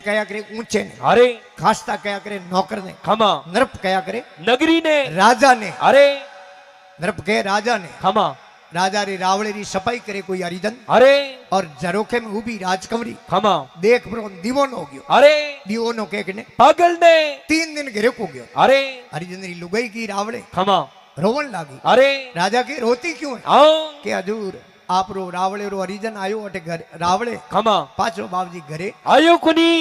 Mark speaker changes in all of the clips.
Speaker 1: कया करे ऊंचे ने,
Speaker 2: अरे
Speaker 1: खास्ता कया करे नौकर ने,
Speaker 2: खमा
Speaker 1: नृप कया करे
Speaker 2: नगरी ने,
Speaker 1: राजा ने,
Speaker 2: अरे
Speaker 1: नृप कहे राजा ने,
Speaker 2: खमा
Speaker 1: राजा रे रावळे री सफाई करे कोई हरिजन,
Speaker 2: अरे
Speaker 1: और झरोखे में उभी राजकमरी
Speaker 2: खमा
Speaker 1: देख बरो दीवानो हो गयो,
Speaker 2: अरे
Speaker 1: दीवानो के ने
Speaker 2: पागल ने,
Speaker 1: 3 दिन घरे को गयो,
Speaker 2: अरे
Speaker 1: हरिजन री लुगाई की रावळे
Speaker 2: खमा
Speaker 1: रोवन लागी,
Speaker 2: अरे
Speaker 1: राजा के रोती क्यों है
Speaker 2: आओ
Speaker 1: के हजूर आप रो रावळे रो हरिजन आयो अटे घर रावळे
Speaker 2: खमा
Speaker 1: पाछो बाबजी घरे
Speaker 2: आयो कुनी,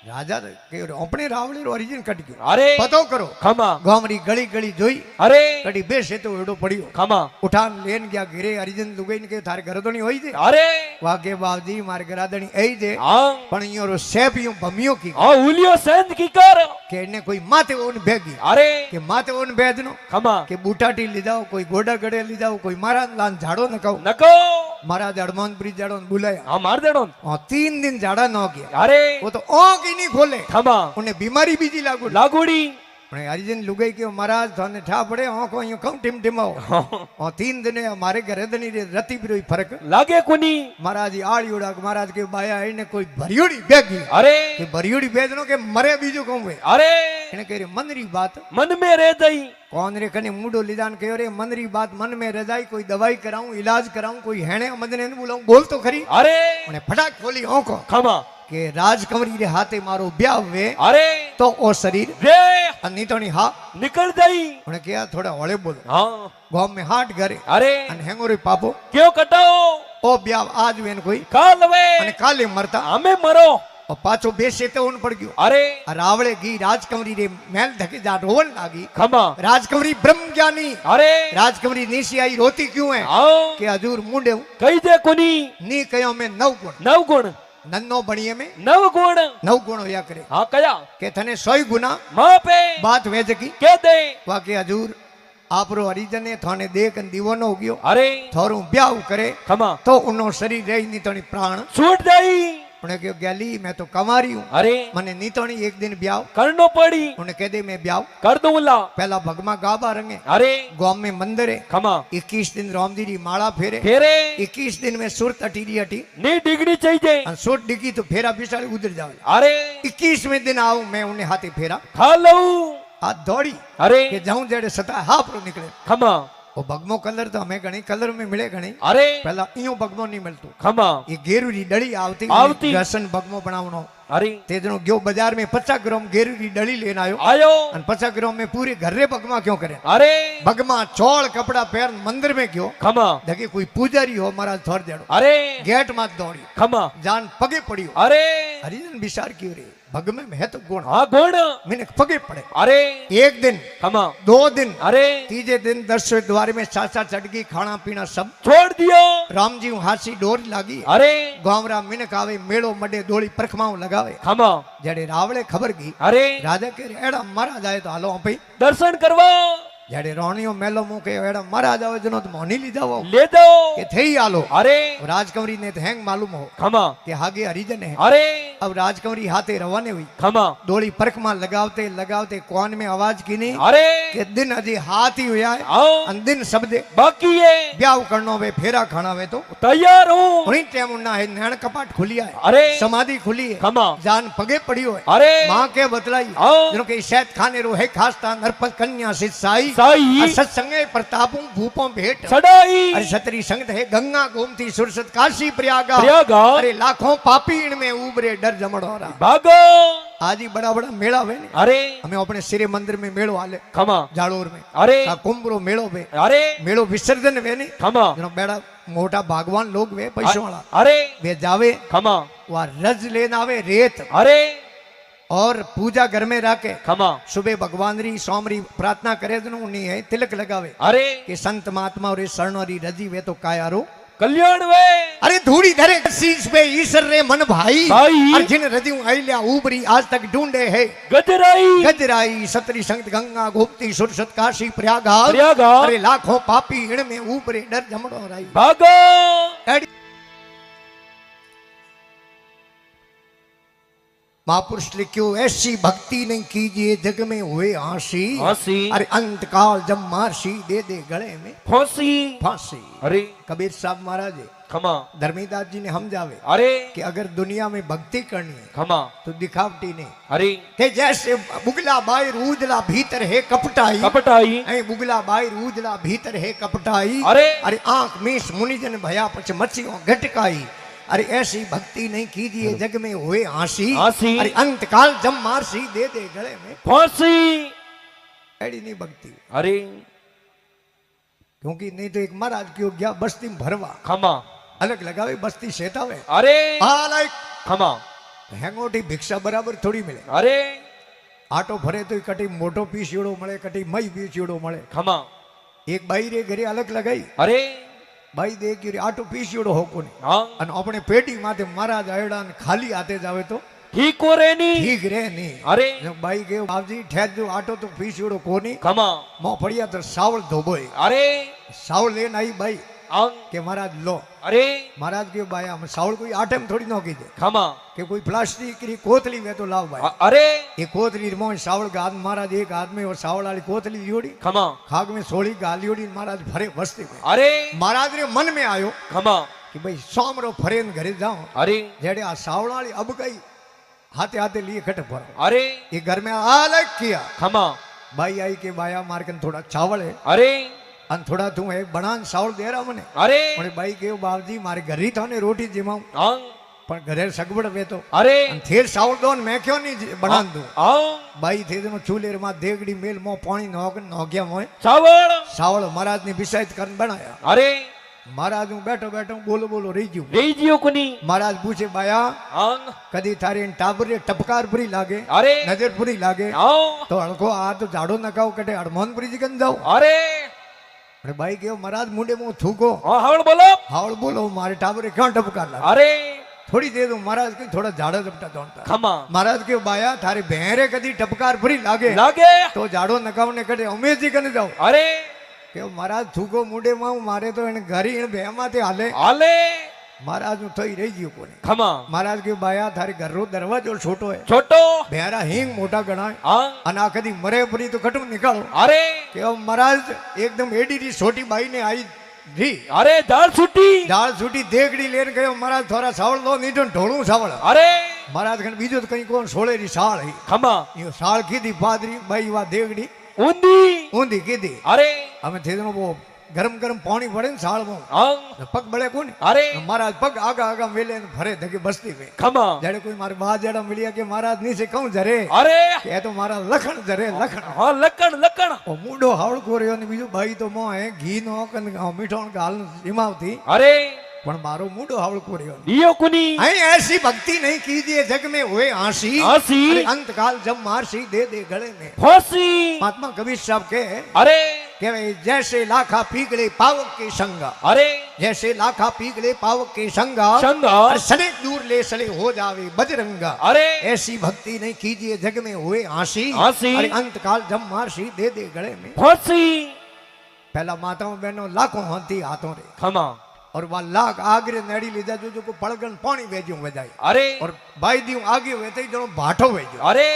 Speaker 1: राजा के अपने रावळे रो हरिजन कट गयो,
Speaker 2: अरे
Speaker 1: पतो करो
Speaker 2: खमा
Speaker 1: गामरी गली गली जोई,
Speaker 2: अरे
Speaker 1: कड़ी बेसे तो एडो पड़ियो,
Speaker 2: खमा
Speaker 1: उठान लेन गया घरे हरिजन लुगाई ने के थारे घर तो नहीं होई जे,
Speaker 2: अरे
Speaker 1: वाके बाबजी मार घरादणी आई जे
Speaker 2: हाँ
Speaker 1: पण यो रो सेप यूं भमियो की
Speaker 2: हाँ उलियो सेंध की कर,
Speaker 1: के ने कोई माथे ओन भेगी
Speaker 2: अरे
Speaker 1: के माथे ओन भेजनो
Speaker 2: खमा
Speaker 1: के बूटाटी ली जाओ, कोई गोडा गड़े ली जाओ, कोई मारा लान झाड़ो न कहू,
Speaker 2: नको
Speaker 1: महाराज हनुमानपुरी झाड़ो न बुलाया,
Speaker 2: हाँ मार देड़ो,
Speaker 1: और 3 दिन झाड़ा न गया,
Speaker 2: अरे
Speaker 1: वो तो आंख ही नहीं खोले,
Speaker 2: खमा
Speaker 1: उन्हें बीमारी बीजी लागू
Speaker 2: लागुड़ी
Speaker 1: उन्हें हरिजन लुगाई के महाराज थाने ठा पड़े आंखों यूं कम टिम टिमाओ, और 3 दिन हमारे घर दनी रे रति बिरोई फर्क
Speaker 2: लागे कुनी,
Speaker 1: महाराज जी आड़ी उड़ा महाराज के बाया आई ने कोई भरियोड़ी बेगी
Speaker 2: अरे
Speaker 1: के भरियोड़ी बेचनो के मरे बीजो कहूं वे
Speaker 2: अरे
Speaker 1: इने कह रे मनरी बात
Speaker 2: मन में रह गई,
Speaker 1: कौन रे कने मुंडो लिदान कहो रे मनरी बात मन में रह जाई, कोई दवाई कराऊं इलाज कराऊं, कोई हेणे मदने ने बुलाऊं, बोल तो खरी,
Speaker 2: अरे
Speaker 1: उन्हें फटाक खोली आंखों
Speaker 2: खमा
Speaker 1: के राजकमरी रे हाथे मारो ब्याह वे
Speaker 2: अरे
Speaker 1: तो ओ शरीर
Speaker 2: रे
Speaker 1: अन्नी तो नहीं हा
Speaker 2: निकल गई,
Speaker 1: उन्हें कहा थोड़ा हौले बोलो,
Speaker 2: हाँ
Speaker 1: गांव में हाट घरे
Speaker 2: अरे
Speaker 1: अन हेंगो रे पापो
Speaker 2: क्यों कटाओ
Speaker 1: ओ ब्याह आज वेन कोई
Speaker 2: काल वे
Speaker 1: अने काले मरता
Speaker 2: हमें मरो,
Speaker 1: और पाछो बेसे तो उन पड़ गयो,
Speaker 2: अरे
Speaker 1: रावळे गी राजकमरी रे महल धके जा रोवन लागी,
Speaker 2: खमा
Speaker 1: राजकमरी ब्रह्म ज्ञानी
Speaker 2: अरे
Speaker 1: राजकमरी नीसी आई रोती क्यों है
Speaker 2: आओ
Speaker 1: के हजूर मुंडे
Speaker 2: कही दे कुनी,
Speaker 1: नी कयो में 9 गुण
Speaker 2: नव गुण
Speaker 1: नन्नो बणिये में
Speaker 2: 9 गुण
Speaker 1: 9 गुण होया करे,
Speaker 2: हाँ कया
Speaker 1: के थने 100 गुना
Speaker 2: माँ पे
Speaker 1: बात वेज की
Speaker 2: के दे,
Speaker 1: वाके हजूर आपरो हरिजन ने थाने देख दीवानो हो गयो,
Speaker 2: अरे
Speaker 1: थारू ब्याह करे
Speaker 2: खमा
Speaker 1: तो उनो शरीर रही नीतोनी प्राण
Speaker 2: छूट गई,
Speaker 1: उन्हें कहो गैली मैं तो कमारी हूँ,
Speaker 2: अरे
Speaker 1: मने नीतोनी एक दिन ब्याह,
Speaker 2: करनो पड़ी,
Speaker 1: उन्हें कह दे मैं ब्याह
Speaker 2: कर दूंला,
Speaker 1: पहला भगमा गाबा रंगे,
Speaker 2: अरे
Speaker 1: गांव में मंदिर है,
Speaker 2: खमा
Speaker 1: 21 दिन राम जी री माला फेरे,
Speaker 2: फेरे
Speaker 1: 21 दिन में सुरत अटीरी अटी
Speaker 2: नी डिगरी चाहिए,
Speaker 1: और सुरत डिगी तो फेरा बिसाड़ी उधर जाओ,
Speaker 2: अरे
Speaker 1: 21वें दिन आऊं मैं उन्हें हाथे फेरा
Speaker 2: खा लऊ,
Speaker 1: हाथ दौड़ी
Speaker 2: अरे
Speaker 1: के जाऊं जेड़े सता हापरो निकले,
Speaker 2: खमा
Speaker 1: वो भगमो कलर तो हमें घणी कलर में मिले घणी,
Speaker 2: अरे
Speaker 1: पहला इयो भगमो नहीं मिलतो,
Speaker 2: खमा
Speaker 1: ये गेरू री डली आवती
Speaker 2: आवती।
Speaker 1: रसन भगमो बनावनो,
Speaker 2: अरे
Speaker 1: तेजनो गयो बाजार में 50 ग्राम गेरू री डली लेन आयो,
Speaker 2: आयो
Speaker 1: और 50 ग्राम में पूरे घर रे भगमा क्यों करे,
Speaker 2: अरे
Speaker 1: भगमा चौड़ कपड़ा पहन मंदिर में गयो,
Speaker 2: खमा
Speaker 1: देखे कोई पुजारी हो महाराज थोड़ देड़ो,
Speaker 2: अरे
Speaker 1: गेट मात दौड़ी
Speaker 2: खमा
Speaker 1: जान पगे पड़ियो,
Speaker 2: अरे
Speaker 1: हरिजन विचार क्यों रे भगमे में है तो गुण,
Speaker 2: हाँ गुण
Speaker 1: मैंने पगे पड़े,
Speaker 2: अरे
Speaker 1: एक दिन
Speaker 2: खमा
Speaker 1: 2 दिन
Speaker 2: अरे
Speaker 1: तीजे दिन 10 द्वार में सासा चटकी खाना पीना सब
Speaker 2: छोड़ दियो,
Speaker 1: राम जी हासी डोर लागी,
Speaker 2: अरे
Speaker 1: गांवरा मिनक आवे मेड़ो मडे डोली परखमाओ लगावे,
Speaker 2: खमा
Speaker 1: जड़े रावळे खबर की
Speaker 2: अरे
Speaker 1: राजा के एड़ा मारा जाए तो हालो भाई,
Speaker 2: दर्शन करवा
Speaker 1: जड़े रोनियो मेलो मुंह के एड़ा मारा जावे जनो तो मोनी ली जाओ
Speaker 2: ले दो,
Speaker 1: के थई आलो,
Speaker 2: अरे
Speaker 1: राजकमरी ने तो हैंग मालूम हो
Speaker 2: खमा
Speaker 1: कि आगे हरिजन है,
Speaker 2: अरे
Speaker 1: अब राजकमरी हाथे रवाने हुई,
Speaker 2: खमा
Speaker 1: डोली परखमा लगावते लगावते कौन में आवाज की नहीं
Speaker 2: अरे
Speaker 1: के दिन अजी हाथ ही हुआ है,
Speaker 2: आओ
Speaker 1: अन दिन सब दे
Speaker 2: बाकी है,
Speaker 1: ब्याह करनो वे फेरा खाना वे तो
Speaker 2: तैयार हूँ,
Speaker 1: उन्हीं टाइम उन्ना है नैन कपाट खुलिया है,
Speaker 2: अरे
Speaker 1: समाधि खुली है,
Speaker 2: खमा
Speaker 1: जान पगे पड़ियो है,
Speaker 2: अरे
Speaker 1: माँ के बतलाई
Speaker 2: आओ
Speaker 1: जो के शैत खाने रो है खासता नरपत कन्या सिद्ध साई
Speaker 2: साई
Speaker 1: और सत्संगे प्रतापों भूपों भेंट,
Speaker 2: सदाई
Speaker 1: अरे सतरी संगत है गंगा गोमती सुरसत काशी प्रयागा,
Speaker 2: प्रयागा
Speaker 1: अरे लाखों पापी इनमें उबरे डर जमड़ हो रहा,
Speaker 2: भागो
Speaker 1: आज ही बड़ा बड़ा मेला हुए ने,
Speaker 2: अरे
Speaker 1: हमें अपने सिरे मंदिर में मेलो आले
Speaker 2: खमा
Speaker 1: जाड़ोर में,
Speaker 2: अरे
Speaker 1: कुंभरो मेलो वे,
Speaker 2: अरे
Speaker 1: मेलो विसर्जन वे ने,
Speaker 2: खमा
Speaker 1: जो बड़ा मोटा भगवान लोग वे पैसों वाला
Speaker 2: अरे
Speaker 1: वे जावे
Speaker 2: खमा
Speaker 1: वह रज लेन आवे रेत
Speaker 2: अरे
Speaker 1: और पूजा घर में रखे,
Speaker 2: खमा
Speaker 1: सुबह भगवान री सोमरी प्रार्थना करे तो उन्हीं है तिलक लगावे,
Speaker 2: अरे
Speaker 1: कि संत महात्मा और शरणोरी रजी वे तो कायारो
Speaker 2: कल्याण वे,
Speaker 1: अरे धूड़ी धरे शीश पे ईश्वर रे मन भाई,
Speaker 2: भाई।
Speaker 1: अर्जुन रजियों आइल्या ऊबरी आज तक ढूंढे है,
Speaker 2: गजराई
Speaker 1: गजराई सतरी संगत गंगा गोमती सुरसत काशी प्रयागा,
Speaker 2: प्रयागा,
Speaker 1: अरे लाखों पापी इण में ऊबरे डर जमड़ो राई,
Speaker 2: भागो
Speaker 1: महापुरुष लिखियो ऐसी भक्ति नहीं कीजिए जग में हुए हंसी
Speaker 2: हंसी।
Speaker 1: अरे अंत काल जब मारसी दे दे गले में
Speaker 2: फांसी।
Speaker 1: फांसी।
Speaker 2: अरे
Speaker 1: कबीर साहब महाराज
Speaker 2: खमा।
Speaker 1: धर्मीदास जी ने समझावे
Speaker 2: अरे
Speaker 1: कि अगर दुनिया में भक्ति करनी है
Speaker 2: खमा।
Speaker 1: तो दिखावटी नहीं
Speaker 2: अरे
Speaker 1: के जैसे बुगला बाहर उजला भीतर है कपटाई
Speaker 2: कपटाई।
Speaker 1: ऐ बुगला बाहर उजला भीतर है कपटाई
Speaker 2: अरे
Speaker 1: अरे आंख मीस मुनिजन भया पछ मचियों घटकाई अरे ऐसी भक्ति नहीं कीजिए जग में हुए हंसी
Speaker 2: हंसी।
Speaker 1: अरे अंत काल जम मारसी दे दे गले में
Speaker 2: फांसी।
Speaker 1: एड़ी नहीं भक्ति
Speaker 2: अरे
Speaker 1: क्योंकि नहीं तो एक महाराज क्यों गया बस्ती में भरवा
Speaker 2: खमा।
Speaker 1: अलग लगावे बस्ती सेतावे
Speaker 2: अरे
Speaker 1: लाइक
Speaker 2: खमा।
Speaker 1: हेंगोटी भिक्षा बराबर थोड़ी मिले
Speaker 2: अरे
Speaker 1: आटो भरे तो कटी मोटो पीसीड़ो मळे कटी मई पीसीड़ो मळे
Speaker 2: खमा।
Speaker 1: एक बाई रे घरे अलग लगाई
Speaker 2: अरे
Speaker 1: बाई देख के आटो पीसीड़ो हो कोने
Speaker 2: हाँ
Speaker 1: અને આપણે પેટી માથે મહારાજ આયડા ને ખાલી હાથે જ આવે તો
Speaker 2: ठीक हो रे नी।
Speaker 1: ઠીક રે નહીં
Speaker 2: अरे
Speaker 1: બાઈ કે બાપજી ઠેર જો આટો તો પીસીડો કોની
Speaker 2: खमा।
Speaker 1: મો પડ્યા તો સાવળ ધોબોય
Speaker 2: अरे
Speaker 1: સાવળ લેન आई बाई
Speaker 2: अंग।
Speaker 1: કે મહારાજ લો
Speaker 2: अरे
Speaker 1: મહારાજ કે બાઈ આમ સાવળ કોઈ આટેમ થોડી નોકી દે
Speaker 2: खमा।
Speaker 1: કે કોઈ પ્લાસ્ટિક રી કોથલી મે તો લાવ બાઈ
Speaker 2: अरे
Speaker 1: એ કોથલી મો સાવળ ગાદ મહારાજ એક હાથ में वो सावड़ वाली कोथली जोड़ी
Speaker 2: खमा।
Speaker 1: खाग में सोड़ी गालियोड़ी महाराज भरे बस्ती में
Speaker 2: अरे
Speaker 1: महाराज रे मन में आयो
Speaker 2: खमा।
Speaker 1: कि भाई सोमरो फरेन घरे जाऊं
Speaker 2: अरे
Speaker 1: जेड़े आ सावड़ वाली अब गई हाथे हाथे लिए खट भर
Speaker 2: अरे
Speaker 1: ये घर में अलग किया
Speaker 2: खमा।
Speaker 1: भाई आई के बाया मार के थोड़ा चावल है
Speaker 2: अरे
Speaker 1: अन थोड़ा तू एक बनान चावल दे रहा मने
Speaker 2: अरे
Speaker 1: मने भाई के बाबजी मारे घर ही थाने रोटी जिमाऊं
Speaker 2: अंग।
Speaker 1: पर घरे सगबड़ वे तो
Speaker 2: अरे
Speaker 1: अन थेर चावल दो मैं क्यों नहीं बनान दूं
Speaker 2: अंग।
Speaker 1: भाई थे तो चूल्हे मा देगड़ी मेल मो पानी नोग्या मोय
Speaker 2: चावल।
Speaker 1: चावल महाराज ने विषायत कर बनाया
Speaker 2: अरे
Speaker 1: महाराज हूँ बैठो बैठो बोलो बोलो रही जू
Speaker 2: रही जियो कुनी।
Speaker 1: महाराज पूछे बाया
Speaker 2: अंग।
Speaker 1: कदी थारे टाबर टपकार बुरी लागे
Speaker 2: अरे
Speaker 1: नजर बुरी लागे
Speaker 2: आओ।
Speaker 1: तो हड़को आ तो झाड़ो नकाओ कटे हड़मोनपुरी जी कन जाओ
Speaker 2: अरे
Speaker 1: अरे भाई के महाराज मुंडे मुंह थूको
Speaker 2: हाँ हवड़ बोलो।
Speaker 1: हावड़ बोलो मारे टाबर क्यों टपकार लागे
Speaker 2: अरे
Speaker 1: थोड़ी दे दो महाराज के थोड़ा झाड़ो झपटा दौड़ता
Speaker 2: खमा।
Speaker 1: महाराज के बाया थारे बहरे कदी टपकार बुरी लागे
Speaker 2: लागे
Speaker 1: तो झाड़ो नकाओ ने कटे उमेश जी कन जाओ
Speaker 2: अरे
Speaker 1: के महाराज थूको मुंडे माऊ मारे तो इन घरी इन बेमा ते हाले
Speaker 2: आले
Speaker 1: महाराज नु थई रही गयो कोने
Speaker 2: खमा।
Speaker 1: महाराज के बाया थारे घर रो दरवाजो छोटो है
Speaker 2: छोटो
Speaker 1: बेहरा हिंग मोटा गणाय
Speaker 2: अंग।
Speaker 1: અને આ કદી મરે પડી તો કટું નિકાળો
Speaker 2: अरे
Speaker 1: કે મહારાજ એકદમ એડી રી છોટી બાઈ ને आई રી
Speaker 2: अरे दाल छुट्टी।
Speaker 1: દાળ છૂટી દેગડી લેને ગયો મહારાજ થોડા સાવળ દો નીટો ઢોળું સાવળ
Speaker 2: अरे
Speaker 1: મહારાજ કણ બીજો તો કઈ કોણ સોળેરી સાળ હી
Speaker 2: खमा।
Speaker 1: યો સાળ કીધી પાદરી બાઈ વા દેગડી
Speaker 2: ऊंधी।
Speaker 1: ઊંધી કીધી
Speaker 2: अरे
Speaker 1: અમે થેનો બો ગરમ ગરમ પાણી પડે ને સાળ માં
Speaker 2: अंग।
Speaker 1: પગ બળે કોને
Speaker 2: अरे
Speaker 1: મહારાજ પગ આગા આગા મેલે ને ભરે ધકે બસ્તી में
Speaker 2: खमा।
Speaker 1: જ્યારે કોઈ મારે બા જેડા મળ્યા કે મહારાજ ની છે કહું જરે
Speaker 2: अरे
Speaker 1: કે તો મારા લખણ જરે લખણ
Speaker 2: हाँ लकड़ लकड़।
Speaker 1: ઓ મૂડો હાવડકો રહ્યો ને બીજું ભાઈ તો મો હે ઘી નો કન મીઠો ગાલ ઈમાવતી
Speaker 2: अरे
Speaker 1: પણ મારો મૂડો હાવડકો રહ્યો
Speaker 2: दियो कुनी।
Speaker 1: અહીં ऐसी भक्ति नहीं कीजिए जग में हुए हंसी
Speaker 2: हंसी।
Speaker 1: अरे अंत काल जब मारसी दे दे गले में
Speaker 2: फांसी।
Speaker 1: महात्मा कबीर साहब के
Speaker 2: अरे
Speaker 1: भाई जैसे लाखा पीगले पावक के संग
Speaker 2: अरे
Speaker 1: जैसे लाखा पीगले पावक के संग
Speaker 2: संगा।
Speaker 1: अरे सने दूर ले सले हो जावे बजरंगा
Speaker 2: अरे
Speaker 1: ऐसी भक्ति नहीं कीजिए जग में हुए हंसी
Speaker 2: हंसी।
Speaker 1: अरे अंत काल जब मारसी दे दे गले में
Speaker 2: फांसी।
Speaker 1: पहला माताओं बहनों लाखों हाथी हाथों रे
Speaker 2: खमा।
Speaker 1: और वह लाख आगरे नड़ी लीधा जो को पड़गन पानी वेजू वजाई
Speaker 2: अरे
Speaker 1: और भाई दियो आगे वेते जनो भाठो वेजो
Speaker 2: अरे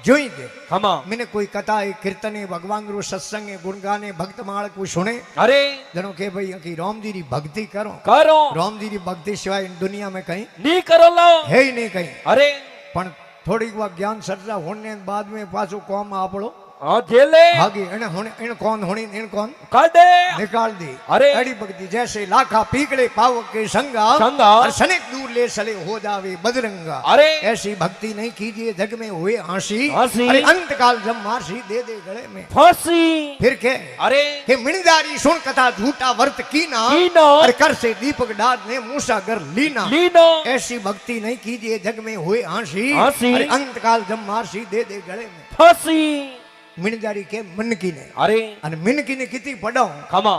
Speaker 1: जोई दे
Speaker 2: खमा।
Speaker 1: मैंने कोई कथा है कीर्तन है भगवान रो सत्संग है गुण गाने भक्त माल कोई सुने
Speaker 2: अरे
Speaker 1: जनो के भाई की राम जी री भक्ति करो
Speaker 2: करो।
Speaker 1: राम जी री भक्ति सिवाय इन दुनिया में कहीं
Speaker 2: नी करो लो।
Speaker 1: है ही नहीं कहीं
Speaker 2: अरे
Speaker 1: पण थोड़ी वा ज्ञान सर्जा होने बाद में पाछो कौम आपड़ो
Speaker 2: हाँ जेले
Speaker 1: भागी इने होने इन कौन होनी इन कौन
Speaker 2: काटे
Speaker 1: निकाल दी
Speaker 2: अरे
Speaker 1: अड़ी भक्ति जैसे लाखा पीकड़े पावक के संगा
Speaker 2: संगा।
Speaker 1: और सनेक दूर ले सले हो जावे बजरंगा
Speaker 2: अरे
Speaker 1: ऐसी भक्ति नहीं कीजिए जग में हुए हंसी
Speaker 2: हंसी।
Speaker 1: अरे अंत काल जब मारसी दे दे गले में
Speaker 2: फांसी।
Speaker 1: फिर के
Speaker 2: अरे
Speaker 1: के मिणदारी सुन कथा झूठा वर्त कीना
Speaker 2: कीना।
Speaker 1: और कर से दीपक डाल ने मूसा कर लीना
Speaker 2: लीनो।
Speaker 1: ऐसी भक्ति नहीं कीजिए जग में हुए हंसी
Speaker 2: हंसी।
Speaker 1: अरे अंत काल जब मारसी दे दे गले में
Speaker 2: फांसी।
Speaker 1: मिणदारी के मिनकी ने
Speaker 2: अरे
Speaker 1: અને મિનકી ને કીધી પડાઉ
Speaker 2: खमा।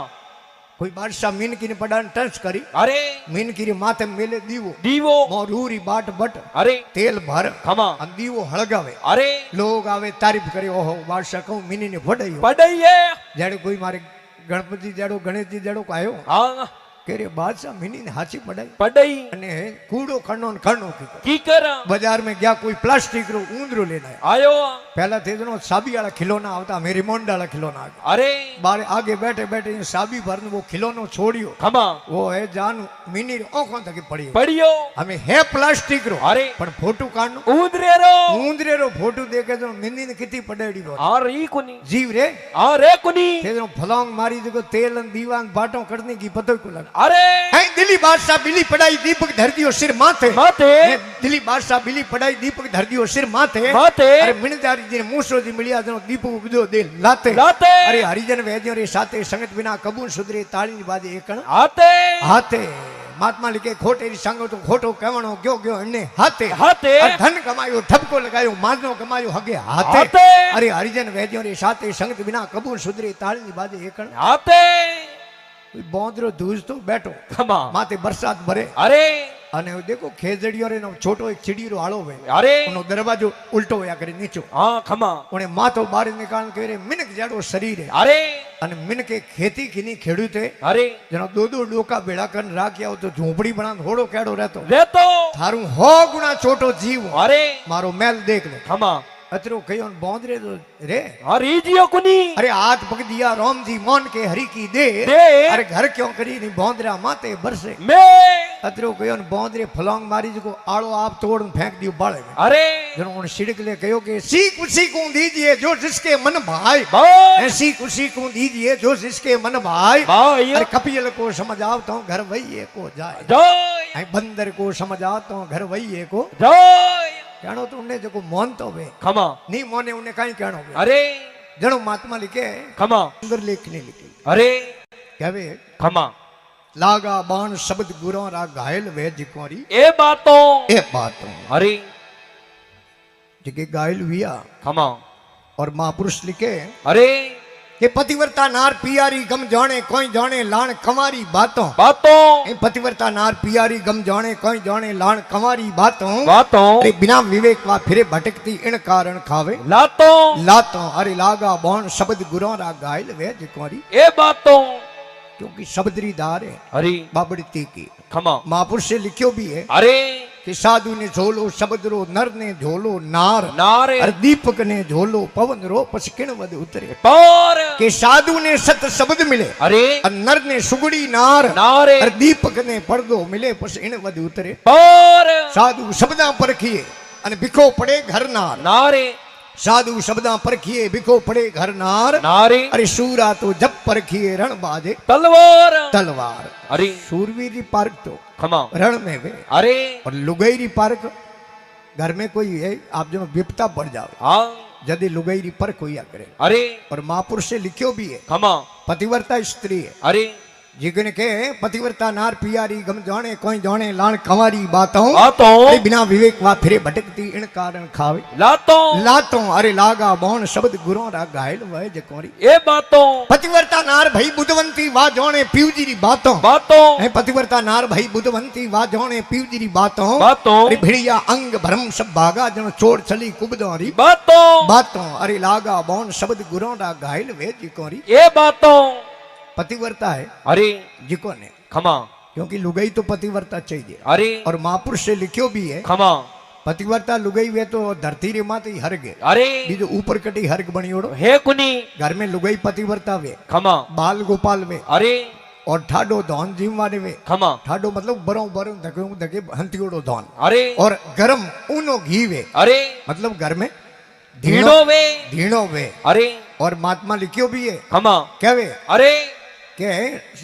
Speaker 1: કોઈ બાદશાહ મિનકી ને પડાને ટચ કરી
Speaker 2: अरे
Speaker 1: મિનકી રે માથે મેલે દીવો
Speaker 2: दीवो।
Speaker 1: મોરૂરી बाट बट
Speaker 2: अरे
Speaker 1: તેલ ભર
Speaker 2: खमा।
Speaker 1: અને દીવો હળગાવે
Speaker 2: अरे
Speaker 1: લોગ આવે તારીફ કરે ઓહો બાદશાહ કહું મિની ને પડાયો
Speaker 2: पड़इए।
Speaker 1: જ્યારે કોઈ મારે ગણપતિ જાડો ગણેશજી જાડો આયો
Speaker 2: हाँ
Speaker 1: કે રે બાદશાહ મિની ને હાચી પડાઈ
Speaker 2: पड़ई
Speaker 1: અને કૂડો ખણનો ને ખણનો કીધો
Speaker 2: की करा
Speaker 1: बाजार में गया कोई प्लास्टिक रो ऊंदरो लेना है
Speaker 2: आयो
Speaker 1: पहला थे जो साबी वाला खिलौना आवता मेरी मोंड वाला खिलौना आ गया
Speaker 2: अरे
Speaker 1: बारे आगे बैठे बैठे ये साबी भर वो खिलौनो छोड़ियो
Speaker 2: खमा
Speaker 1: वो है जान मिनी आंखों तक पड़ी
Speaker 2: पड़ियो
Speaker 1: हमें है प्लास्टिक रो
Speaker 2: अरे
Speaker 1: पर फोटो काढनो
Speaker 2: ऊंदरे रो
Speaker 1: ऊंदरे रो फोटो देखे तो मिनी ने कितनी पड़ेड़ी रो
Speaker 2: आ रही कुनी
Speaker 1: जीव रे
Speaker 2: आ रे कुनी
Speaker 1: थे जो फलांग मारी जो तेल न दीवान बाटो करने की पतो को लगा
Speaker 2: अरे
Speaker 1: है दिल्ली बादशाह बिली पड़ाई दीपक धर दियो सिर माथे
Speaker 2: माते
Speaker 1: है दिल्ली बादशाह बिली पड़ाई दीपक धर दियो सिर माथे
Speaker 2: माते
Speaker 1: अरे मिणदारी जी मूसो जी मिलिया जनो दीपक उगदो दे लाते
Speaker 2: लाते
Speaker 1: अरे हरिजन वैद्यो रे साथे संगत बिना कबूल सुधरे ताली बाजे एकण
Speaker 2: आते
Speaker 1: हाथे महात्मा लिखे खोटे री संगो तो खोटो कहवणो क्यों क्यों इने हाथे
Speaker 2: हाथे
Speaker 1: अरे धन कमायो ठपको लगायो मानो कमायो हगे हाथे
Speaker 2: हाथे
Speaker 1: अरे हरिजन वैद्यो रे साथे संगत बिना कबूल सुधरे ताली बाजे एकण
Speaker 2: आते
Speaker 1: बोंदरो दूज तो बैठो
Speaker 2: खमा
Speaker 1: माथे बरसात भरे
Speaker 2: अरे
Speaker 1: અને દેખો ખેજડીઓ રે નો છોટો એક ચીડીરો આળો વે
Speaker 2: अरे
Speaker 1: એનો દરવાજો ઉલટો હોયા કરે નીચો
Speaker 2: हाँ खमा
Speaker 1: ઓને માથો બહાર નીકાળ કરે મિનક જાડો શરીર હે
Speaker 2: अरे
Speaker 1: અને મિનકે ખેતી કીની ખેડૂત હે
Speaker 2: अरे
Speaker 1: જેનો દો દો ડોકા ભેળા કન રાખ્યા હો તો ઝૂંપડી બના થોડો કેડો રહેતો
Speaker 2: ले तो
Speaker 1: થારું હો ગુણા છોટો જીવ
Speaker 2: अरे
Speaker 1: મારો મેલ દેખ લે
Speaker 2: खमा
Speaker 1: અતરો કયો ને બોંદરે તો રે
Speaker 2: अरे जियो कुनी
Speaker 1: અરે હાથ પગ દિયા રામ जी मोन के हरि की दे
Speaker 2: दे
Speaker 1: अरे घर क्यों करी नहीं बोंदरा माते बरसे
Speaker 2: मैं
Speaker 1: अतरो कयो ने बोंदरे फलांग मारी जो आड़ो आप तोड़ ने फेंक दियो बाड़े में
Speaker 2: अरे
Speaker 1: जनो उन सिड़क ले कहो कि सीख उसी को दीजिए जो जिसके मन भाई
Speaker 2: भाई
Speaker 1: ऐसी खुशी को दीजिए जो जिसके मन भाई
Speaker 2: भाई
Speaker 1: अरे कपियल को समझ आवता हूँ घर वही को जाए
Speaker 2: जय
Speaker 1: ऐं बंदर को समझ आता हूँ घर वही को
Speaker 2: जय
Speaker 1: कहणो तो उन्हें जो मोन तो वे
Speaker 2: खमा
Speaker 1: नहीं मोने उन्हें कहीं कहणो वे
Speaker 2: अरे
Speaker 1: जनो महात्मा लिखे
Speaker 2: खमा
Speaker 1: सुंदर लेख ने लिखी
Speaker 2: अरे
Speaker 1: कहवे
Speaker 2: खमा
Speaker 1: लागा बाण शब्द गुरो रा घायल वे जिकोरी
Speaker 2: ए बातों
Speaker 1: ए बातों
Speaker 2: अरे
Speaker 1: जिके घायल हुआ
Speaker 2: खमा
Speaker 1: और महापुरुष लिखे
Speaker 2: अरे
Speaker 1: કે પતિવ્રતા નાર પિયારી ગમ જાણે કોઈ જાણે લાણ કમારી બાતો
Speaker 2: बातों
Speaker 1: એ પતિવ્રતા નાર પિયારી ગમ જાણે કોઈ જાણે લાણ કમારી બાતો
Speaker 2: बातों
Speaker 1: અરે બિના વિવેક વા ફિરે ભટકતી ઇણ કારણ ખાવે
Speaker 2: लातों
Speaker 1: लातो अरे लागा बौन शब्द गुरो रा गायल वे जिकोरी
Speaker 2: ए बातों
Speaker 1: क्योंकि शब्दरी दार है
Speaker 2: अरे
Speaker 1: बाबड़ी तीकी
Speaker 2: खमा
Speaker 1: महापुरुष से लिखियो भी है
Speaker 2: अरे
Speaker 1: कि साधु ने झोलो शब्द रो नर ने झोलो नार
Speaker 2: नारे
Speaker 1: अरे दीपक ने झोलो पवन रो पसकिण वद उतरे
Speaker 2: पार
Speaker 1: कि साधु ने सत शब्द मिले
Speaker 2: अरे
Speaker 1: और नर ने सुगड़ी नार
Speaker 2: नारे
Speaker 1: और दीपक ने पर्दो मिले पस इण वद उतरे
Speaker 2: पार
Speaker 1: साधु शब्दा परखिए અને ભીખો પડે ઘર નાર
Speaker 2: नारे
Speaker 1: साधु शब्दा परखिए ભીખો પડે ઘર નાર
Speaker 2: नारे
Speaker 1: अरे सूरा तो जब परखिए रण बाजे
Speaker 2: तलवार
Speaker 1: तलवार
Speaker 2: अरे
Speaker 1: सूरवीर की पार्क तो
Speaker 2: खमा
Speaker 1: रण में वे
Speaker 2: अरे
Speaker 1: और लुगाई री पार्क घर में कोई है आप जो विपता पड़ जाओ
Speaker 2: हाँ
Speaker 1: यदि लुगाई री पर कोई करे
Speaker 2: अरे
Speaker 1: और महापुरुष से लिखियो भी है
Speaker 2: खमा
Speaker 1: पतिव्रता स्त्री है
Speaker 2: अरे
Speaker 1: जिगने के पतिव्रता नार पियारी गम जाने कोई जाने लाण कंवारी बातों
Speaker 2: बातों
Speaker 1: अरे बिना विवेक वा फिरे भटकती इन कारण खावे
Speaker 2: लातों
Speaker 1: लातों अरे लागा बौन शब्द गुरो रा घायल वह जकोरी
Speaker 2: ए बातों
Speaker 1: पतिव्रता नार भई बुद्धवंती वा जाने पीवजी री बातों
Speaker 2: बातों
Speaker 1: है पतिव्रता नार भई बुद्धवंती वा जाने पीवजी री बातों
Speaker 2: बातों
Speaker 1: अरे भिड़िया अंग भरम सब भागा जन चोर चली कुबदोरी
Speaker 2: बातों
Speaker 1: बातों अरे लागा बौन शब्द गुरो रा घायल वे जिकोरी
Speaker 2: ए बातों
Speaker 1: पतिव्रता है
Speaker 2: अरे
Speaker 1: जिको ने
Speaker 2: खमा
Speaker 1: क्योंकि लुगाई तो पतिव्रता चाहिए
Speaker 2: अरे
Speaker 1: और महापुरुष से लिखियो भी है
Speaker 2: खमा
Speaker 1: पतिव्रता लुगाई वे तो धरती रे माते हर्ग है
Speaker 2: अरे
Speaker 1: बीजो ऊपर कटी हर्ग बनियोड़ो
Speaker 2: हे कुनी
Speaker 1: घर में लुगाई पतिव्रता वे
Speaker 2: खमा
Speaker 1: बाल गोपाल वे
Speaker 2: अरे
Speaker 1: और ठाडो धौन जीववाने वे
Speaker 2: खमा
Speaker 1: ठाडो मतलब बरो बरो धके हंतियोड़ो धौन
Speaker 2: अरे
Speaker 1: और गरम ऊनो घी वे
Speaker 2: अरे
Speaker 1: मतलब घर में
Speaker 2: धीणो वे
Speaker 1: धीणो वे
Speaker 2: अरे
Speaker 1: और महात्मा लिखियो भी है
Speaker 2: खमा
Speaker 1: क्या वे
Speaker 2: अरे
Speaker 1: के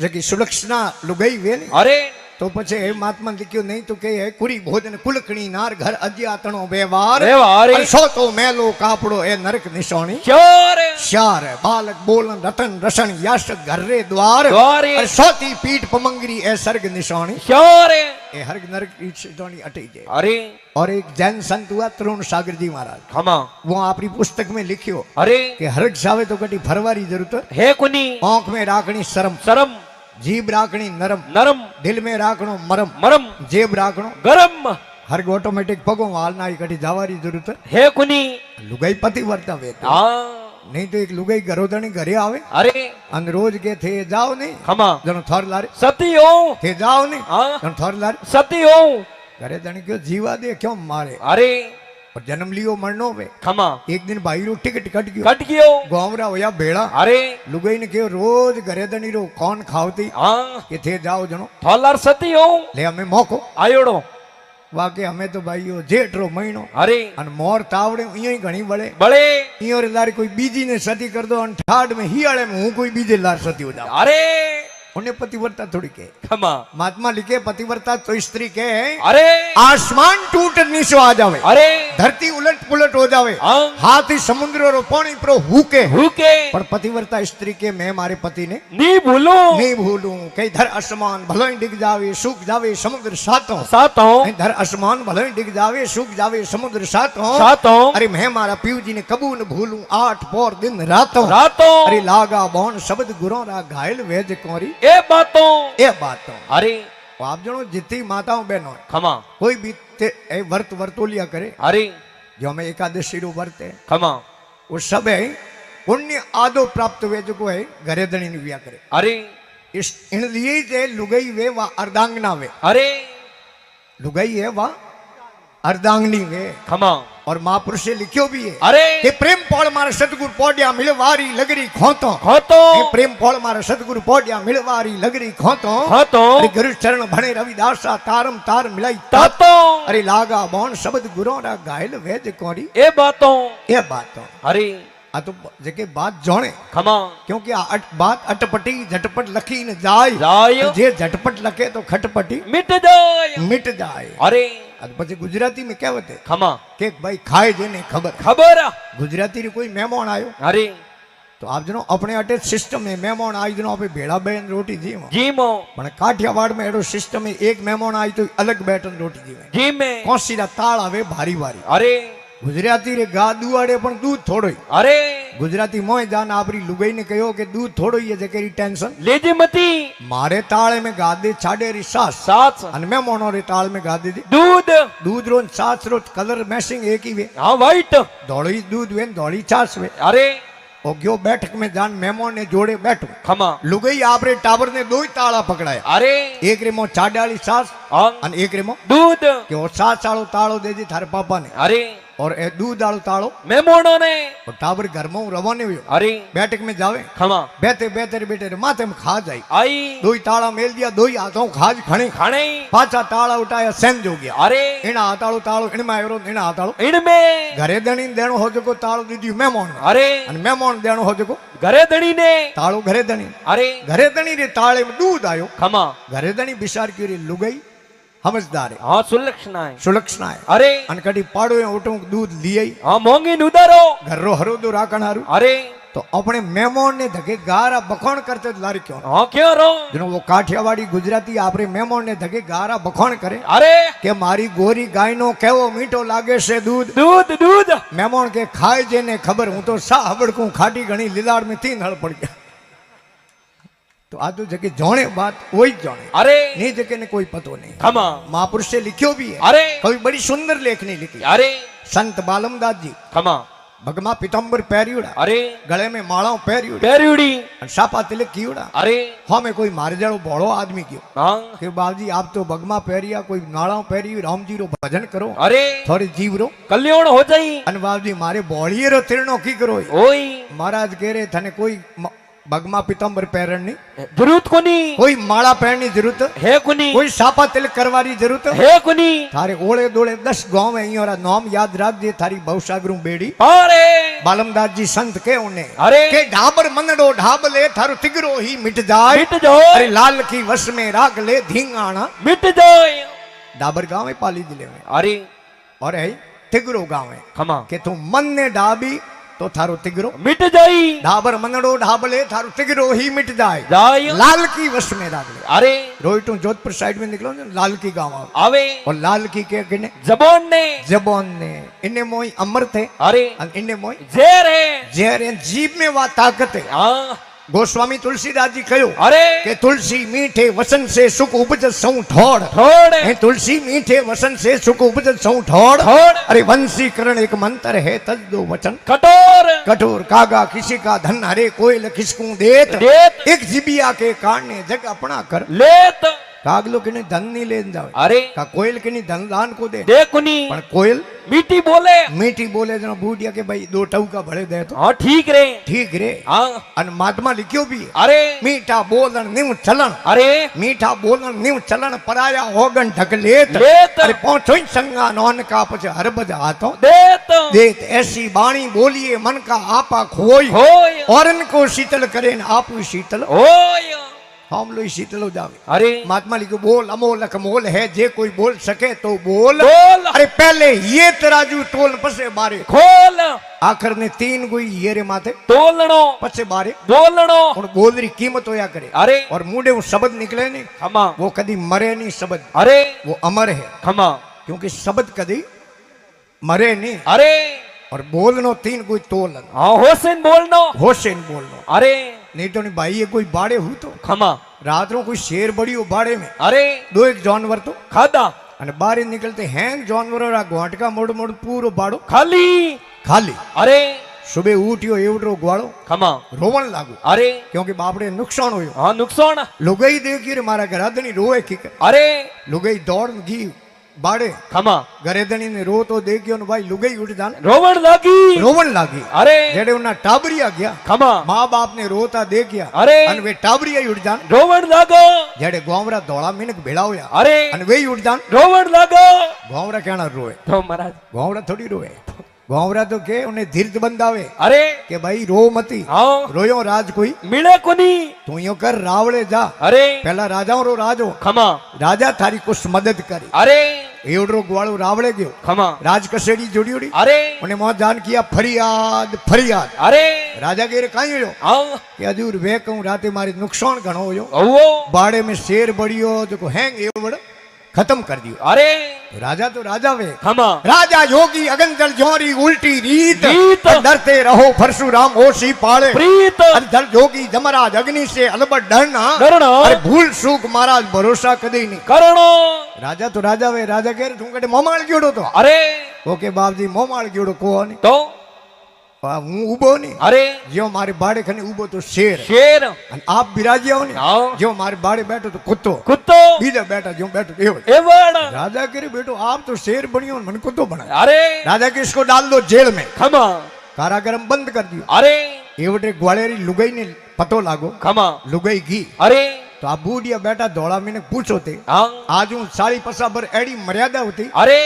Speaker 1: जकी सुलक्षणा लुगाई वे ने
Speaker 2: अरे
Speaker 1: तो पछे महात्मा लिखियो नहीं तो के है कुरी भोजन कुलकणी नार घर अज्ञातणो व्यवहार
Speaker 2: व्यवहार
Speaker 1: और सो तो मेलो कापड़ो ए नरक निशानी
Speaker 2: चोर
Speaker 1: श्यार बालक बोलन रतन रसन याश घर रे द्वार
Speaker 2: द्वारे
Speaker 1: और सोती पीठ पमंगरी ए सर्ग निशानी
Speaker 2: चोर
Speaker 1: ए हर्ग नरक निशानी अटई जाए
Speaker 2: अरे
Speaker 1: और एक जैन संत हुआ तरुण सागर जी महाराज
Speaker 2: खमा
Speaker 1: वो अपनी पुस्तक में लिखियो
Speaker 2: अरे
Speaker 1: कि हर्ग सावे तो कटी फरवारी जरूरत
Speaker 2: हे कुनी
Speaker 1: आंख में राखनी शर्म
Speaker 2: शरम
Speaker 1: जीभ राखनी नरम
Speaker 2: नरम
Speaker 1: दिल में राखनो मरम
Speaker 2: मरम
Speaker 1: जेब राखनो
Speaker 2: गरम
Speaker 1: हर्ग ऑटोमेटिक पगो हाल ना कटी जावारी जरूरत
Speaker 2: हे कुनी
Speaker 1: लुगाई पति वर्ता वे
Speaker 2: हाँ
Speaker 1: નહીં તો એક લુગાઈ ગરોદણી ઘરે આવે
Speaker 2: અરે
Speaker 1: અને રોજ કે થે જાઓ નહીં
Speaker 2: ખમા
Speaker 1: જણો થોર લારે
Speaker 2: સતીઓ
Speaker 1: થે જાઓ નહીં
Speaker 2: હા
Speaker 1: જણો થોર લારે
Speaker 2: સતીઓ
Speaker 1: ઘરે દણી કયો જીવા દે ક્यों મારે
Speaker 2: અરે
Speaker 1: और जन्म लियो मरनो वे
Speaker 2: ખમા
Speaker 1: एक दिन भाई रो टिकट कट गयो
Speaker 2: કટ ગયો
Speaker 1: गोमरा होया भेड़ा
Speaker 2: અરે
Speaker 1: लुगाई ने कहो रोज घरे दणी रो कौन खावती
Speaker 2: હા
Speaker 1: के थे जाओ जणो
Speaker 2: થોલાર સતીઓ
Speaker 1: ले हमें मौको
Speaker 2: આયોડો
Speaker 1: वाके हमें तो भाईओ जेठरो महीनो
Speaker 2: અરે
Speaker 1: अन मोर तावड़े इयो घणी बड़े
Speaker 2: બળે
Speaker 1: इयो रे लारी कोई बीजी ने सती कर दो अन ठाड में हियाड़े में हूं कोई बीजे लार सती हो जाओ
Speaker 2: અરે
Speaker 1: उन्हें पतिव्रता थोड़ी के
Speaker 2: ખમા
Speaker 1: महात्मा लिखे पतिव्रता तो स्त्री के
Speaker 2: અરે
Speaker 1: आसमान टूट नीचो आ जावे
Speaker 2: અરે
Speaker 1: धरती उलट पुलट हो जावे
Speaker 2: હા
Speaker 1: हाथी समुद्र रो पानी प्रो हुके
Speaker 2: હું કે
Speaker 1: पर पतिव्रता स्त्री के मैं मारे पति ने
Speaker 2: ની ભૂલું
Speaker 1: नहीं भूलूं कई धर आसमान भलो ही डिग जावे सूख जावे समुद्र सातों
Speaker 2: સાતો
Speaker 1: कई धर आसमान भलो ही डिग जावे सूख जावे समुद्र सातों
Speaker 2: સાતો
Speaker 1: अरे मैं मारा पीऊ जी ने कबू न भूलूं 8 पोर दिन रातों
Speaker 2: રાતો
Speaker 1: अरे लागा बौन शब्द गुरों रा घायल वेज कोरी
Speaker 2: એ બાતો
Speaker 1: ये बातों
Speaker 2: અરે
Speaker 1: तो आप जनो जितनी माताओं बहनों
Speaker 2: ખમા
Speaker 1: कोई भी ए वर्त वर्तोलिया करे
Speaker 2: અરે
Speaker 1: जो हमें एकादशी रो वर्त है
Speaker 2: ખમા
Speaker 1: वो सब है पुण्य आदो प्राप्त हुए जो को है घरे दणी निव्या करे
Speaker 2: અરે
Speaker 1: इस इन लिए जे लुगाई वे वा अर्धांगना वे
Speaker 2: અરે
Speaker 1: लुगाई है वा अर्धांगनी वे
Speaker 2: ખમા
Speaker 1: और महापुरुष से लिखियो भी है
Speaker 2: અરે
Speaker 1: कि प्रेम पोल मारे सतगुरु पोडिया मिलवारी लगरी खोतो
Speaker 2: ખોતો
Speaker 1: हे प्रेम पोल मारे सतगुरु पोडिया मिलवारी लगरी खोतो
Speaker 2: ખોતો
Speaker 1: अरे गुरु चरण भणे रविदासा तारम तार मिलाई तात
Speaker 2: તાતો
Speaker 1: अरे लागा बौन शब्द गुरो रा घायल वेद कोरी
Speaker 2: એ બાતો
Speaker 1: ये बात
Speaker 2: અરે
Speaker 1: आ तो जेके बात जोणे
Speaker 2: ખમા
Speaker 1: क्योंकि बात अटपटी झटपट लखी न जाए
Speaker 2: જાય
Speaker 1: जे झटपट लखे तो खटपटी
Speaker 2: મિટ જાય
Speaker 1: मिट जाए
Speaker 2: અરે
Speaker 1: आज પછી गुजराती में कहेवत है
Speaker 2: ખમા
Speaker 1: कि भाई खाए जेने खबर
Speaker 2: ખબર
Speaker 1: गुजराती री कोई मेहमान आयो
Speaker 2: અરે
Speaker 1: तो आप जनो अपने अटे सिस्टम में मेहमान आई जनो आपे भेड़ा बैन रोटी जीव
Speaker 2: જીમો
Speaker 1: पण काठियावाड़ में एडो सिस्टम में एक मेहमान आई तो अलग बैठन रोटी जीवे
Speaker 2: જીમે
Speaker 1: कोसी रा ताल आवे भारी भारी
Speaker 2: અરે
Speaker 1: गुजराती रे गा दुआड़े पण दूध थोड़ो ही
Speaker 2: અરે
Speaker 1: गुजराती मोय जान आपरी लुगाई ने कहो कि दूध थोड़ो ही है जेकेरी टेंशन
Speaker 2: લેજે મતી
Speaker 1: मारे ताले में गा दे छाड़े री सास
Speaker 2: સાત
Speaker 1: अन मेहमानों रे ताल में गा दे दी
Speaker 2: દૂધ
Speaker 1: दूध रो सास रो कलर मैचिंग एक ही वे
Speaker 2: હા વાઈટ
Speaker 1: धोड़ी दूध वे धोड़ी छाछ वे
Speaker 2: અરે
Speaker 1: ओ गयो बैठक में जान मेहमान ने जोड़े बैठो
Speaker 2: ખમા
Speaker 1: लुगाई आपरे टाबर ने दो ही ताला पकड़ाया
Speaker 2: અરે
Speaker 1: एक रेमो छाड़ाली सास
Speaker 2: હા
Speaker 1: अन एक रेमो
Speaker 2: દૂધ
Speaker 1: कि वो सास वालो तालो दे दी थारे पापा ने
Speaker 2: અરે
Speaker 1: और ए दूध वालो तालो
Speaker 2: મહેમાનોને
Speaker 1: और टाबर घर में रवाने हुयो
Speaker 2: અરે
Speaker 1: बैठक में जावे
Speaker 2: ખમા
Speaker 1: बेते बेते रे बेटे रे माथे में खा जाई
Speaker 2: આઈ
Speaker 1: दो ही ताला मेल दिया दो ही हाथों खाज खणे
Speaker 2: ખાણે
Speaker 1: पाछा ताला उठाया सेंज हो गया
Speaker 2: અરે
Speaker 1: इना हाथाड़ो तालो इनमें आयो इना हाथाड़ो
Speaker 2: ઈણમે
Speaker 1: घरे दणी देणो हो जको तालो दीदी मेहमान ने
Speaker 2: અરે
Speaker 1: अन मेहमान देणो हो जको
Speaker 2: ઘરે દણીને
Speaker 1: तालो घरे दणी
Speaker 2: અરે
Speaker 1: घरे दणी रे ताले में दूध आयो
Speaker 2: ખમા
Speaker 1: घरे दणी बिसार की रे लुगाई समझदार है
Speaker 2: હા સુલક્ષણાય
Speaker 1: सुलक्षणा है
Speaker 2: અરે
Speaker 1: अन कड़ी पाड़ो ओटो दूध लियाई
Speaker 2: હા મોંઘી નુદારો
Speaker 1: घर रो हरो दो राखण हारू
Speaker 2: અરે
Speaker 1: तो अपने मेहमान ने धके गारा बखोण करते लारी क्यों
Speaker 2: હા ક્યાં રો
Speaker 1: जनो वो काठियावाड़ी गुजराती आपरे मेहमान ने धके गारा बखोण करे
Speaker 2: અરે
Speaker 1: के मारी गोरी गाय नो केवो मीठो लागे से दूध
Speaker 2: દૂધ દૂધ
Speaker 1: मेहमान के खाए जेने खबर हूं तो सा हबड़कू खाटी घणी लीलाड़ में तीन हड़ पड़ गया तो आ तो जगह जोणे बात वही जोणे
Speaker 2: અરે
Speaker 1: नहीं जगह ने कोई पतो नहीं
Speaker 2: ખમા
Speaker 1: महापुरुष से लिखियो भी है
Speaker 2: અરે
Speaker 1: कभी बड़ी सुंदर लेखनी लिखी
Speaker 2: અરે
Speaker 1: संत बालमदास जी
Speaker 2: ખમા
Speaker 1: भगमा पीताम्बर पैरियोड़ा
Speaker 2: અરે
Speaker 1: गले में मालाओं पैरियोड़ा
Speaker 2: પેરયુડી
Speaker 1: सापा तिलक कियोड़ा
Speaker 2: અરે
Speaker 1: हमें कोई मारे जाड़ो बड़ो आदमी क्यों
Speaker 2: હા
Speaker 1: कि बाबूजी आप तो भगमा पैरिया कोई नालाओं पैरी राम जी रो भजन करो
Speaker 2: અરે
Speaker 1: थोड़ी जीव रो
Speaker 2: કલ્યાણ हो जाई
Speaker 1: अन बाबूजी मारे बोलिए रो तिरनो की करो
Speaker 2: ઓય
Speaker 1: महाराज कह रहे थने कोई भगमा पीताम्बर पैरण नहीं
Speaker 2: જરૂરત કોની
Speaker 1: कोई माला पहननी जरूरत
Speaker 2: હે કોની
Speaker 1: कोई सापा तिलक करवानी जरूरत
Speaker 2: હે कोनी
Speaker 1: थारे ओले दोले 10 गांव में और नाम याद रख दे थारी बहुसागरू बेड़ी
Speaker 2: અરે
Speaker 1: बालमदास जी संत के उन्हें
Speaker 2: અરે
Speaker 1: के ढाबर मनडो ढाबले थारो तिगरो ही मिट जाए
Speaker 2: મિટ જાય
Speaker 1: अरे लाल की वश में राग ले धींगाना
Speaker 2: મિટ જાય
Speaker 1: डाबर गांव है पाली जिले में
Speaker 2: અરે
Speaker 1: और है तिगरो गांव है
Speaker 2: ખમા
Speaker 1: के तू मन ने डाबी तो थारो तिगरो
Speaker 2: મિટ જાય
Speaker 1: ढाबर मनडो ढाबले थारो तिगरो ही मिट जाए
Speaker 2: જાય
Speaker 1: लाल की वश में राग ले
Speaker 2: અરે
Speaker 1: रोहिटू जोधपुर साइड में निकलो ना लाल की गांव आओ
Speaker 2: આવે
Speaker 1: और लाल की के किने
Speaker 2: જબોન ને
Speaker 1: जबोन ने इन्ने मोई अमृत है
Speaker 2: અરે
Speaker 1: और इन्ने मोई
Speaker 2: ઝેર હે
Speaker 1: जहर है जीभ में वा ताकत है
Speaker 2: હા
Speaker 1: गोस्वामी तुलसीदास जी कहो
Speaker 2: अरे
Speaker 1: कि तुलसी मीठे वसन से सुख उपजत सौ ठोड़
Speaker 2: थोड़े
Speaker 1: हे तुलसी मीठे वसन से सुख उपजत सौ ठोड़
Speaker 2: थोड़
Speaker 1: अरे वंशीकरण एक मंत्र है तज दो वचन
Speaker 2: कटोर
Speaker 1: कठोर कागा किसी का धन हरे कोयल किसकू देत
Speaker 2: देत
Speaker 1: एक जिबिया के काटने जग अपना कर
Speaker 2: लेत
Speaker 1: कागलो के धन नहीं लेन जावे
Speaker 2: अरे
Speaker 1: का कोयल के धन दान को दे
Speaker 2: देखुनी
Speaker 1: पण कोयल
Speaker 2: मीठी बोले
Speaker 1: मीठी बोले जना बूढ़िया के भाई दो टौका भरे दे तो
Speaker 2: हाँ ठीक रे
Speaker 1: ठीक रे
Speaker 2: हाँ
Speaker 1: अन महात्मा लिखियो भी है,
Speaker 2: अरे
Speaker 1: मीठा बोलन निम चलन
Speaker 2: अरे
Speaker 1: मीठा बोलन निम चलन पराया होगन ढक लेत
Speaker 2: लेत
Speaker 1: अरे पहुंचो संगा नौन का पछ हर बज हाथों
Speaker 2: देत
Speaker 1: देत ऐसी बाणी बोलिए मन का आपा खोई
Speaker 2: होय
Speaker 1: और इनको शीतल करे आप भी शीतल
Speaker 2: होय
Speaker 1: हम लोग शीतल हो जावे
Speaker 2: अरे
Speaker 1: महात्मा लिखो बोल अमोलक मोल है जे कोई बोल सके तो बोल
Speaker 2: बोल
Speaker 1: अरे पहले ये तराजू तोल पसे बारे
Speaker 2: खोल
Speaker 1: आखिर ने तीन गुई ये रे माथे
Speaker 2: तोलणो
Speaker 1: पसे बारे
Speaker 2: बोलणो
Speaker 1: और बोल री कीमत होया करे
Speaker 2: अरे
Speaker 1: और मुंडे वो शब्द निकले नहीं
Speaker 2: खमा
Speaker 1: वो कभी मरे नहीं शब्द
Speaker 2: अरे
Speaker 1: वो अमर है
Speaker 2: खमा
Speaker 1: क्योंकि शब्द कभी मरे नहीं
Speaker 2: अरे
Speaker 1: और बोलनो तीन कोई तोलन
Speaker 2: हाँ होसेन बोलनो
Speaker 1: होशेन बोलनो
Speaker 2: अरे
Speaker 1: नहीं तो नहीं भाई ये कोई बाड़े हुई तो
Speaker 2: खमा
Speaker 1: रात रो कोई शेर बड़ी हो बाड़े में
Speaker 2: अरे
Speaker 1: दो एक जानवर तो
Speaker 2: खादा
Speaker 1: અને બારે નીકળતે હેંગ जानवरों रा घोटका मोड़ मोड़ पूरो बाड़ो
Speaker 2: खाली
Speaker 1: खाली
Speaker 2: अरे
Speaker 1: सुबह उठियो एवडो ग्वाड़ो
Speaker 2: खमा
Speaker 1: रोवण लागो
Speaker 2: अरे
Speaker 1: क्योंकि बापड़े नुकसान होयो
Speaker 2: हाँ नुकसान
Speaker 1: लुगाई देखी रे मारा घराधणी रोए की
Speaker 2: अरे
Speaker 1: लुगाई दौड़ गी बाड़े
Speaker 2: खमा
Speaker 1: घरेधणी ने रो तो देखियो ने भाई लुगाई उठ जाने
Speaker 2: रोवण लागी
Speaker 1: रोवण लागी
Speaker 2: अरे
Speaker 1: जेड़े उन्ना टाबरिया गया
Speaker 2: खमा
Speaker 1: माँ बाप ने रोता देखिया
Speaker 2: अरे
Speaker 1: अन वे टाबरिया ही उठ जान
Speaker 2: रोवण लागो
Speaker 1: जेड़े गोवरा धोला मिनक भेड़ा होया
Speaker 2: अरे
Speaker 1: अन वे ही उठ जान
Speaker 2: रोवण लागो
Speaker 1: गोवरा कहना रोए
Speaker 2: तो महाराज
Speaker 1: गोवरा थोड़ी रोए गोवरा तो के उन्हें धीरज बंदावे
Speaker 2: अरे
Speaker 1: के भाई रो मती
Speaker 2: हाँ
Speaker 1: रोयो राज कोई
Speaker 2: मिले कोनी
Speaker 1: तू यो कर रावड़े जा
Speaker 2: अरे
Speaker 1: पहला राजाओं रो राजो
Speaker 2: खमा
Speaker 1: राजा थारी कुछ मदद करी
Speaker 2: अरे
Speaker 1: एवडो ग्वाड़ो रावड़े गयो
Speaker 2: खमा
Speaker 1: राज कसेड़ी जोड़ी उड़ी
Speaker 2: अरे
Speaker 1: उन्हें मोह जान किया फरियाद फरियाद
Speaker 2: अरे
Speaker 1: राजा के रे काई होयो
Speaker 2: हाँ
Speaker 1: कि हजूर वे कहूं राते मारी नुकसान घणो होयो
Speaker 2: वो
Speaker 1: बाड़े में शेर बड़ियो जो हैंग एवड़ खत्म कर दियो
Speaker 2: अरे
Speaker 1: राजा तो राजा वे
Speaker 2: खमा
Speaker 1: राजा योगी अगन जल जोरी उल्टी रीत
Speaker 2: रीत।
Speaker 1: डरते रहो परशुराम ओसी पाले
Speaker 2: प्रीत
Speaker 1: जल जोगी जमराज अग्नि से अलबट डरना
Speaker 2: डरना
Speaker 1: अरे भूल सूख महाराज भरोसा कदी नहीं
Speaker 2: करणो
Speaker 1: राजा तो राजा वे राजा कह रहे कटे मोमाल गयोड़ो तो
Speaker 2: अरे
Speaker 1: ओके बाप जी मोमाल गयोड़ो को नहीं
Speaker 2: तो
Speaker 1: હું ઉભો નહીં
Speaker 2: अरे
Speaker 1: જો મારે બાડે ખને ઉભો તો શેર
Speaker 2: शेर
Speaker 1: અને આપ બિરાજ્યા હો ને
Speaker 2: हाँ
Speaker 1: જો મારે બાડે બેઠો તો કૂતો
Speaker 2: कुत्तो
Speaker 1: બીજા બેઠા જો બેઠો એવો
Speaker 2: एवड़
Speaker 1: राजा करे बेटो आप तो शेर बनियो मन कुत्तो बनाया
Speaker 2: अरे
Speaker 1: राजा के इसको डाल दो जेल में
Speaker 2: खमा
Speaker 1: कारागरम बंद कर दियो
Speaker 2: अरे
Speaker 1: एवटे ग्वालेरी लुगाई ने पतो लागो
Speaker 2: खमा
Speaker 1: लुगाई घी
Speaker 2: अरे
Speaker 1: तो आप बूढ़िया बेटा धोला मैंने पूछो थे
Speaker 2: हाँ
Speaker 1: आज हूँ 40-50 भर एडी मर्यादा होती
Speaker 2: अरे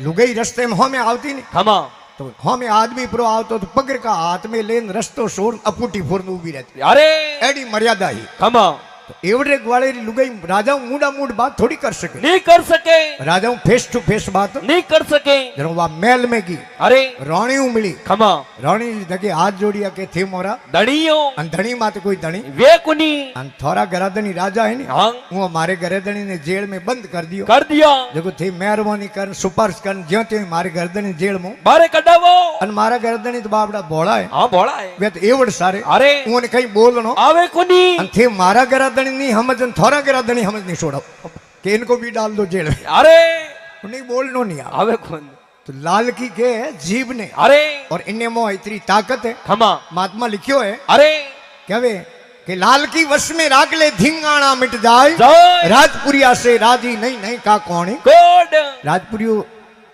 Speaker 1: लुगाई रस्ते में हमें आवती नहीं
Speaker 2: खमा
Speaker 1: तो हमें आदमी प्रो आवतो तो पकड़ का हाथ में लेन रस्तो शोर अपूटी फोर उभी रहती
Speaker 2: अरे
Speaker 1: एडी मर्यादा ही
Speaker 2: खमा
Speaker 1: तो एवडे ग्वालेरी लुगाई राजा मूडा मूड बात थोड़ी कर सके
Speaker 2: नहीं कर सके
Speaker 1: राजा फेस टू फेस बात
Speaker 2: नहीं कर सके
Speaker 1: जरा वह महल में की
Speaker 2: अरे
Speaker 1: रानी मिली
Speaker 2: खमा
Speaker 1: रानी जगे हाथ जोड़िया के थे मोरा
Speaker 2: दड़ियो
Speaker 1: अन धणी माते कोई धणी
Speaker 2: वे कुनी
Speaker 1: अन थोड़ा गराधनी राजा है ने
Speaker 2: हाँ
Speaker 1: वो हमारे गराधनी ने जेल में बंद कर दियो
Speaker 2: कर दिया
Speaker 1: देखो थे मेहरबानी कर सुपारिश कर ज्यो ते मारे गरदनी जेल में
Speaker 2: बारे कटावो
Speaker 1: अन मारा गरदनी तो बापड़ा भोळा है
Speaker 2: हाँ बोला है
Speaker 1: वे तो एवड सारे
Speaker 2: अरे
Speaker 1: उन्हें कहीं बोलनो
Speaker 2: आवे कुनी
Speaker 1: अन थे मारा गराधनी नहीं समझन थोड़ा गराधनी समझ नहीं छोड़ो कि इनको भी डाल दो जेल में
Speaker 2: अरे
Speaker 1: नहीं बोलनो नहीं आ
Speaker 2: आवे कौन
Speaker 1: तो लाल की के है जीभ ने
Speaker 2: अरे
Speaker 1: और इनने मोह इतनी ताकत है
Speaker 2: खमा
Speaker 1: महात्मा लिखियो है
Speaker 2: अरे
Speaker 1: क्या वे कि लाल की वश में राख ले धिंगाना मिट जाए
Speaker 2: जय
Speaker 1: राजपुरिया से राजी नहीं नहीं का कौन है
Speaker 2: कोड
Speaker 1: राजपुरियो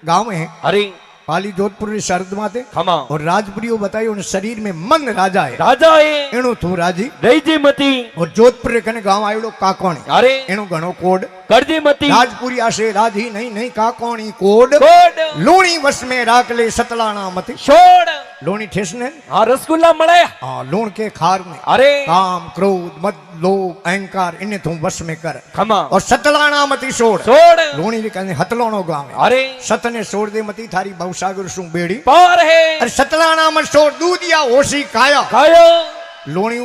Speaker 1: गांव है
Speaker 2: अरे
Speaker 1: पाली जोधपुर री शरद माते
Speaker 2: खमा
Speaker 1: और राजपुरियो बताइयो उन शरीर में मन राजा है
Speaker 2: राजा है
Speaker 1: एणु तू राजी
Speaker 2: रईजी मती
Speaker 1: और जोधपुर रे कने गांव आयोडो काकोणी
Speaker 2: अरे
Speaker 1: एणु घणो कोड
Speaker 2: करजी मती
Speaker 1: राजपुरिया से राजी नहीं नहीं काकोणी कोड
Speaker 2: कोड
Speaker 1: लूणी वश में राख ले सतलाना मती
Speaker 2: छोड़
Speaker 1: लूणी ठेस ने
Speaker 2: हाँ रसगुल्ला मळे
Speaker 1: हाँ लूण के खार में
Speaker 2: अरे
Speaker 1: काम क्रोध मद लोभ अहंकार इन्हें तुम वश में कर
Speaker 2: खमा
Speaker 1: और सतलाना मती छोड़
Speaker 2: छोड़
Speaker 1: लूणी रे कने हतलोणो गांव है
Speaker 2: अरे
Speaker 1: सत ने छोड़ दे मती थारी भवसागर सु बेड़ी
Speaker 2: पार है
Speaker 1: अरे सतलाना मत छोड़ दूधिया होशी काया
Speaker 2: खायो
Speaker 1: लोणी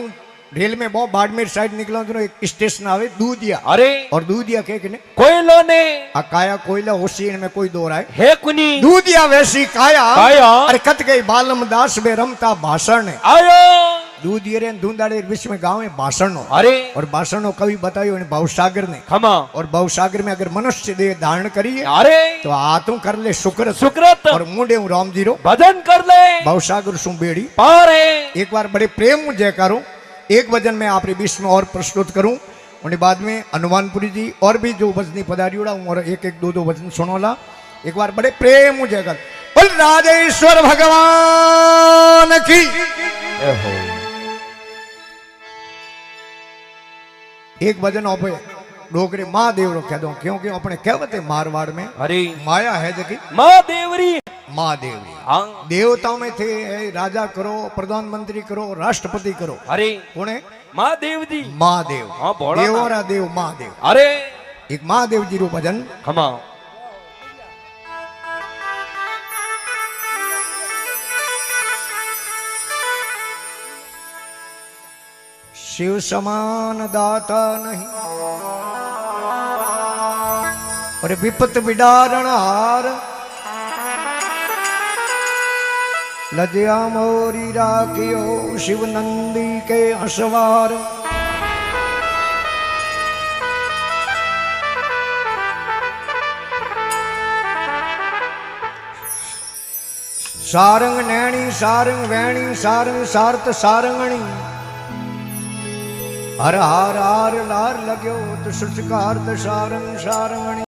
Speaker 1: रेल में बहुत बाड़मेर साइड निकला तो एक स्टेशन आवे दूधिया
Speaker 2: अरे
Speaker 1: और दूधिया के कने
Speaker 2: कोयलो ने
Speaker 1: आ काया कोयला होशी इनमें कोई दो राय
Speaker 2: है कुनी
Speaker 1: दूधिया वैसी काया
Speaker 2: काया
Speaker 1: अरे कत गई बालम दास में रमता भाषण ने
Speaker 2: आयो
Speaker 1: दूध ये रे धुंधाड़े विश्व में गाँव है भाषण नो
Speaker 2: अरे
Speaker 1: और भाषण नो कवि बतायो ने भवसागर ने
Speaker 2: खमा
Speaker 1: और भवसागर में अगर मनुष्य देह धारण करिए
Speaker 2: अरे
Speaker 1: तो हाथों कर ले शुक्र
Speaker 2: सुकृत
Speaker 1: और मुंडे हूँ राम जीरो
Speaker 2: भजन कर ले
Speaker 1: भवसागर सु बेड़ी
Speaker 2: पारे
Speaker 1: एक बार बड़े प्रेम मुझे जय करूं एक भजन में आपके बीच में और प्रस्तुत करूं और बाद में हनुमानपुरी जी और भी जो भजनी पधारियोड़ा हूं और एक एक दो भजन सुनोला एक बार बड़े प्रेम मुझे कर बोल राजेश्वर भगवान की एक भजन ओपे डोगरे महादेव रो कह दो क्योंकि अपने कहवते मारवाड़ में
Speaker 2: अरे
Speaker 1: माया है जकी
Speaker 2: महादेवरी
Speaker 1: महादेव
Speaker 2: हाँ
Speaker 1: देवताओं में थे राजा करो प्रधानमंत्री करो राष्ट्रपति करो
Speaker 2: अरे
Speaker 1: कौन है
Speaker 2: महादेव जी
Speaker 1: महादेव
Speaker 2: हाँ, बोला ना।
Speaker 1: देवोरा देव महादेव
Speaker 2: अरे
Speaker 1: एक महादेव जी रो भजन
Speaker 2: खमा
Speaker 1: शिव समान दाता नहीं और विपत विडारण हार लजया मोरी राखियो शिव नंदी के असवार सारंग नैणी सारंग वैणी सारंग सारत सारंगणी हर हार हार लार लग्यो तो सुचकार सारंग सारंगणी